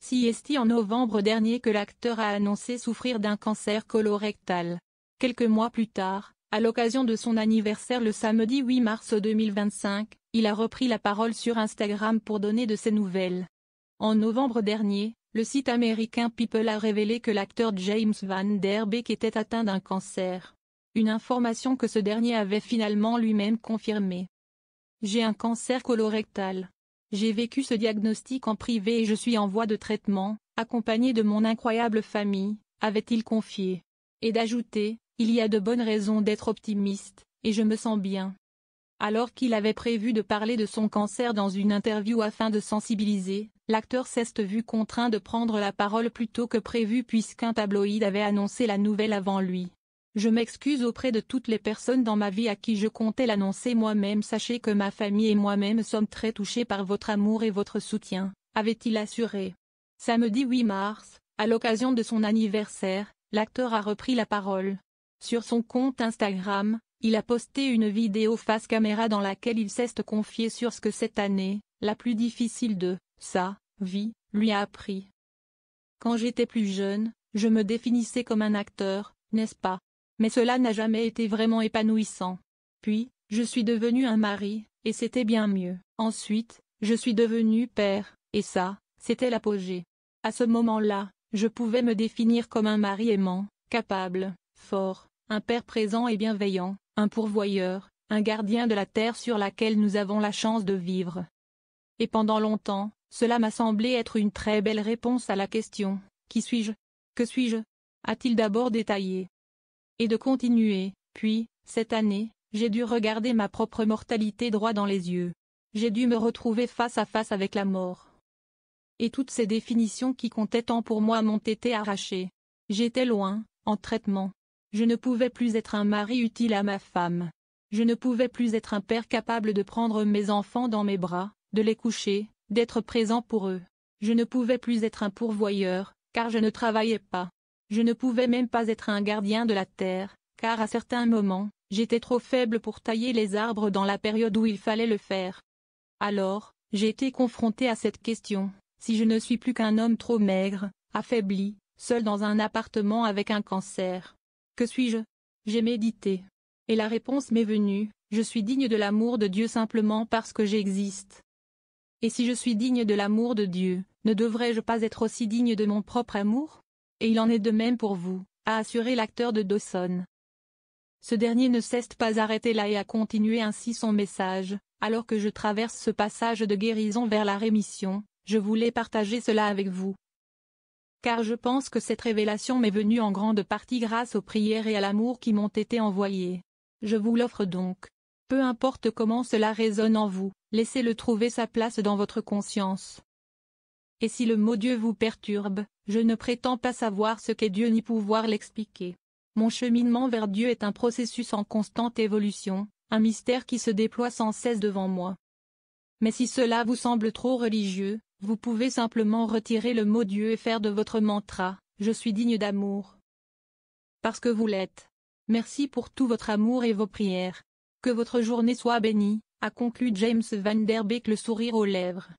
C'est en novembre dernier que l'acteur a annoncé souffrir d'un cancer colorectal. Quelques mois plus tard, à l'occasion de son anniversaire le samedi 8 mars 2025, il a repris la parole sur Instagram pour donner de ses nouvelles. En novembre dernier, le site américain People a révélé que l'acteur James Van Der Beek était atteint d'un cancer. Une information que ce dernier avait finalement lui-même confirmée. « J'ai un cancer colorectal. J'ai vécu ce diagnostic en privé et je suis en voie de traitement, accompagné de mon incroyable famille », avait-il confié. Et d'ajouter, « Il y a de bonnes raisons d'être optimiste, et je me sens bien ». Alors qu'il avait prévu de parler de son cancer dans une interview afin de sensibiliser, l'acteur s'est vu contraint de prendre la parole plus tôt que prévu puisqu'un tabloïd avait annoncé la nouvelle avant lui. « Je m'excuse auprès de toutes les personnes dans ma vie à qui je comptais l'annoncer moi-même. Sachez que ma famille et moi-même sommes très touchés par votre amour et votre soutien », avait-il assuré. Samedi 8 mars, à l'occasion de son anniversaire, l'acteur a repris la parole. Sur son compte Instagram, il a posté une vidéo face caméra dans laquelle il s'est confié sur ce que cette année, la plus difficile de sa vie, lui a appris. « Quand j'étais plus jeune, je me définissais comme un acteur, n'est-ce pas ? Mais cela n'a jamais été vraiment épanouissant. Puis, je suis devenu un mari, et c'était bien mieux. Ensuite, je suis devenu père, et ça, c'était l'apogée. À ce moment-là, je pouvais me définir comme un mari aimant, capable, fort, un père présent et bienveillant, un pourvoyeur, un gardien de la terre sur laquelle nous avons la chance de vivre. Et pendant longtemps, cela m'a semblé être une très belle réponse à la question « Qui suis-je ? Que suis-je ?» a-t-il d'abord détaillé. Et de continuer, puis, cette année, j'ai dû regarder ma propre mortalité droit dans les yeux. J'ai dû me retrouver face à face avec la mort. Et toutes ces définitions qui comptaient tant pour moi m'ont été arrachées. J'étais loin, en traitement. Je ne pouvais plus être un mari utile à ma femme. Je ne pouvais plus être un père capable de prendre mes enfants dans mes bras, de les coucher, d'être présent pour eux. Je ne pouvais plus être un pourvoyeur, car je ne travaillais pas. Je ne pouvais même pas être un gardien de la terre, car à certains moments, j'étais trop faible pour tailler les arbres dans la période où il fallait le faire. Alors, j'ai été confronté à cette question, si je ne suis plus qu'un homme trop maigre, affaibli, seul dans un appartement avec un cancer. Que suis-je ? J'ai médité. Et la réponse m'est venue, je suis digne de l'amour de Dieu simplement parce que j'existe. Et si je suis digne de l'amour de Dieu, ne devrais-je pas être aussi digne de mon propre amour ? Et il en est de même pour vous, a assuré l'acteur de Dawson. Ce dernier ne s'est pas arrêté là et a continué ainsi son message. Alors que je traverse ce passage de guérison vers la rémission, je voulais partager cela avec vous. Car je pense que cette révélation m'est venue en grande partie grâce aux prières et à l'amour qui m'ont été envoyés. Je vous l'offre donc. Peu importe comment cela résonne en vous, laissez-le trouver sa place dans votre conscience. Et si le mot Dieu vous perturbe, je ne prétends pas savoir ce qu'est Dieu ni pouvoir l'expliquer. Mon cheminement vers Dieu est un processus en constante évolution, un mystère qui se déploie sans cesse devant moi. Mais si cela vous semble trop religieux, vous pouvez simplement retirer le mot Dieu et faire de votre mantra « Je suis digne d'amour ». Parce que vous l'êtes. Merci pour tout votre amour et vos prières. Que votre journée soit bénie, a conclu James Van Der Beek le sourire aux lèvres.